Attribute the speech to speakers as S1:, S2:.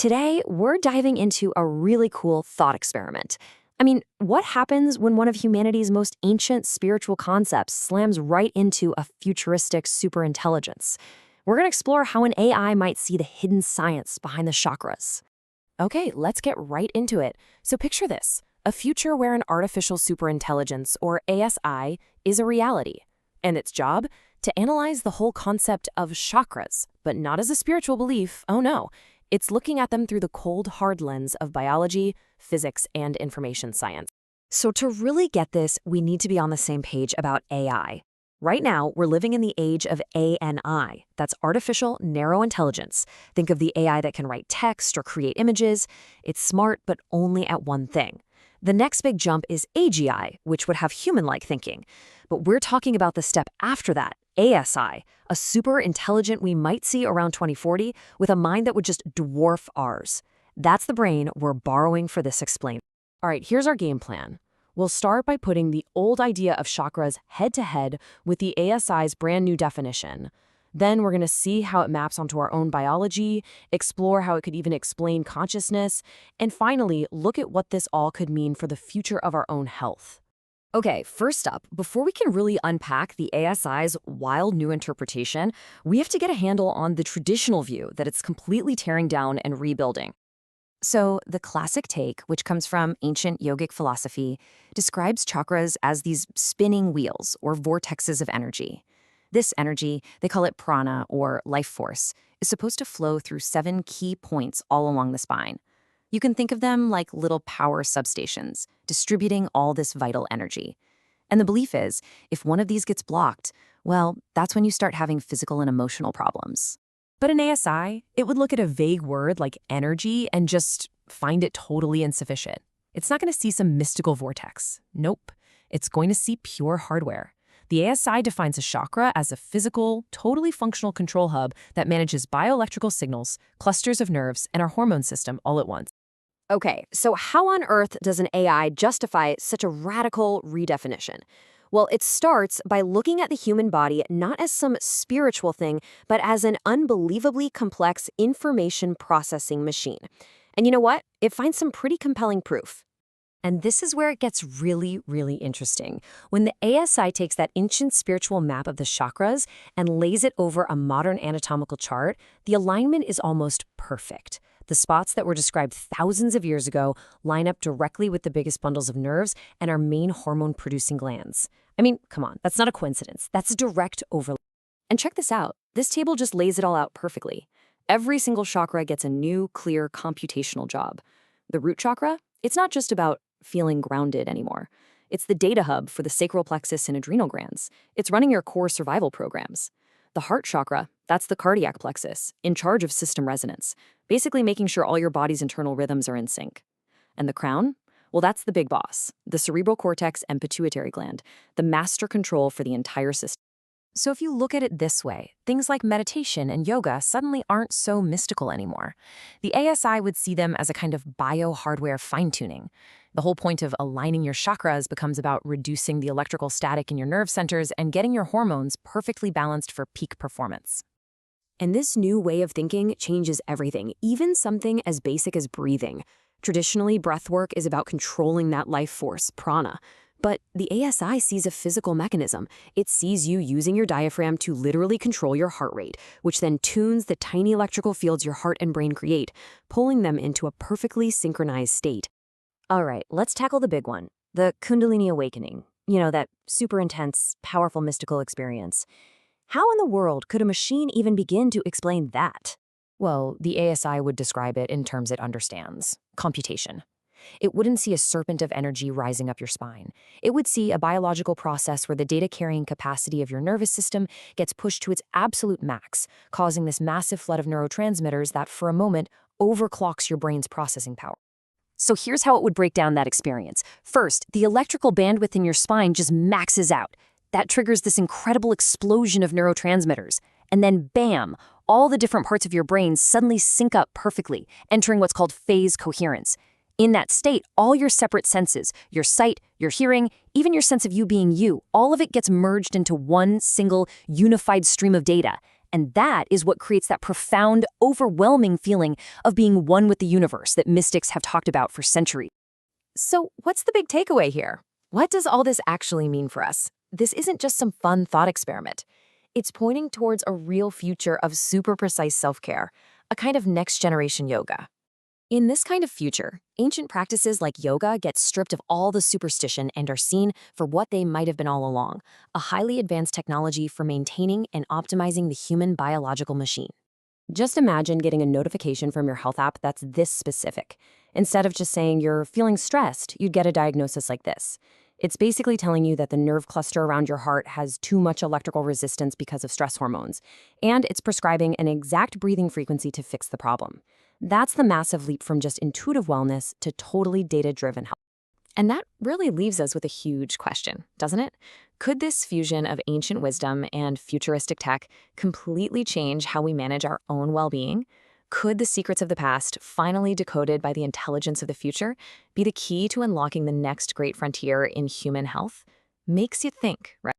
S1: Today, we're diving into a really cool thought experiment. I mean, what happens when one of humanity's most ancient spiritual concepts slams right into a futuristic superintelligence? We're going to explore how an AI might see the hidden science behind the chakras.
S2: Okay, let's get right into it. So picture this, a future where an artificial superintelligence, or ASI, is a reality. And its job? To analyze the whole concept of chakras, but not as a spiritual belief, oh no. It's looking at them through the cold, hard lens of biology, physics, and information science.
S1: So to really get this, we need to be on the same page about AI. Right now, we're living in the age of ANI. That's artificial narrow intelligence. Think of the AI that can write text or create images. It's smart, but only at one thing. The next big jump is AGI, which would have human-like thinking. But we're talking about the step after that, ASI, a super intelligent we might see around 2040 with a mind that would just dwarf ours. That's the brain we're borrowing for this explain.
S2: All right, here's our game plan. We'll start by putting the old idea of chakras head-to-head with the ASI's brand new definition. Then we're going to see how it maps onto our own biology, explore how it could even explain consciousness, and finally, look at what this all could mean for the future of our own health.
S1: Okay, first up, before we can really unpack the ASI's wild new interpretation, we have to get a handle on the traditional view that it's completely tearing down and rebuilding. So, the classic take, which comes from ancient yogic philosophy, describes chakras as these spinning wheels or vortexes of energy. This energy, they call it prana or life force, is supposed to flow through 7 key points all along the spine. You can think of them like little power substations, distributing all this vital energy. And the belief is, if one of these gets blocked, well, that's when you start having physical and emotional problems.
S2: But in ASI, it would look at a vague word like energy and just find it totally insufficient. It's not going to see some mystical vortex. Nope. It's going to see pure hardware. The ASI defines a chakra as a physical, totally functional control hub that manages bioelectrical signals, clusters of nerves, and our hormone system all at once.
S1: Okay, so how on earth does an AI justify such a radical redefinition? Well, it starts by looking at the human body not as some spiritual thing, but as an unbelievably complex information processing machine. And you know what? It finds some pretty compelling proof. And this is where it gets really, really interesting. When the ASI takes that ancient spiritual map of the chakras and lays it over a modern anatomical chart, the alignment is almost perfect. The spots that were described thousands of years ago line up directly with the biggest bundles of nerves and our main hormone-producing glands. I mean, come on, that's not a coincidence. That's a direct overlap. And check this out. This table just lays it all out perfectly. Every single chakra gets a new, clear computational job. The root chakra, it's not just about feeling grounded anymore. It's the data hub for the sacral plexus and adrenal glands. It's running your core survival programs. The heart chakra, that's the cardiac plexus, in charge of system resonance, basically making sure all your body's internal rhythms are in sync. And the crown? Well, that's the big boss, the cerebral cortex and pituitary gland, the master control for the entire system.
S2: So if you look at it this way, things like meditation and yoga suddenly aren't so mystical anymore. The ASI would see them as a kind of bio-hardware fine-tuning. The whole point of aligning your chakras becomes about reducing the electrical static in your nerve centers and getting your hormones perfectly balanced for peak performance.
S1: And this new way of thinking changes everything, even something as basic as breathing. Traditionally, breathwork is about controlling that life force, prana. But the ASI sees a physical mechanism. It sees you using your diaphragm to literally control your heart rate, which then tunes the tiny electrical fields your heart and brain create, pulling them into a perfectly synchronized state. All right, let's tackle the big one, the Kundalini awakening. You know, that super intense, powerful mystical experience. How in the world could a machine even begin to explain that?
S2: Well, the ASI would describe it in terms it understands: computation. It wouldn't see a serpent of energy rising up your spine. It would see a biological process where the data-carrying capacity of your nervous system gets pushed to its absolute max, causing this massive flood of neurotransmitters that, for a moment, overclocks your brain's processing power.
S1: So here's how it would break down that experience. First, the electrical bandwidth in your spine just maxes out. That triggers this incredible explosion of neurotransmitters. And then bam, all the different parts of your brain suddenly sync up perfectly, entering what's called phase coherence. In that state, all your separate senses, your sight, your hearing, even your sense of you being you, all of it gets merged into one single unified stream of data. And that is what creates that profound, overwhelming feeling of being one with the universe that mystics have talked about for centuries. So, what's the big takeaway here? What does all this actually mean for us? This isn't just some fun thought experiment. It's pointing towards a real future of super precise self-care, a kind of next-generation yoga. In this kind of future, ancient practices like yoga get stripped of all the superstition and are seen for what they might have been all along, a highly advanced technology for maintaining and optimizing the human biological machine. Just imagine getting a notification from your health app that's this specific. Instead of just saying you're feeling stressed, you'd get a diagnosis like this. It's basically telling you that the nerve cluster around your heart has too much electrical resistance because of stress hormones, and it's prescribing an exact breathing frequency to fix the problem. That's the massive leap from just intuitive wellness to totally data-driven health. And that really leaves us with a huge question, doesn't it? Could this fusion of ancient wisdom and futuristic tech completely change how we manage our own well-being? Could the secrets of the past, finally decoded by the intelligence of the future, be the key to unlocking the next great frontier in human health? Makes you think, right?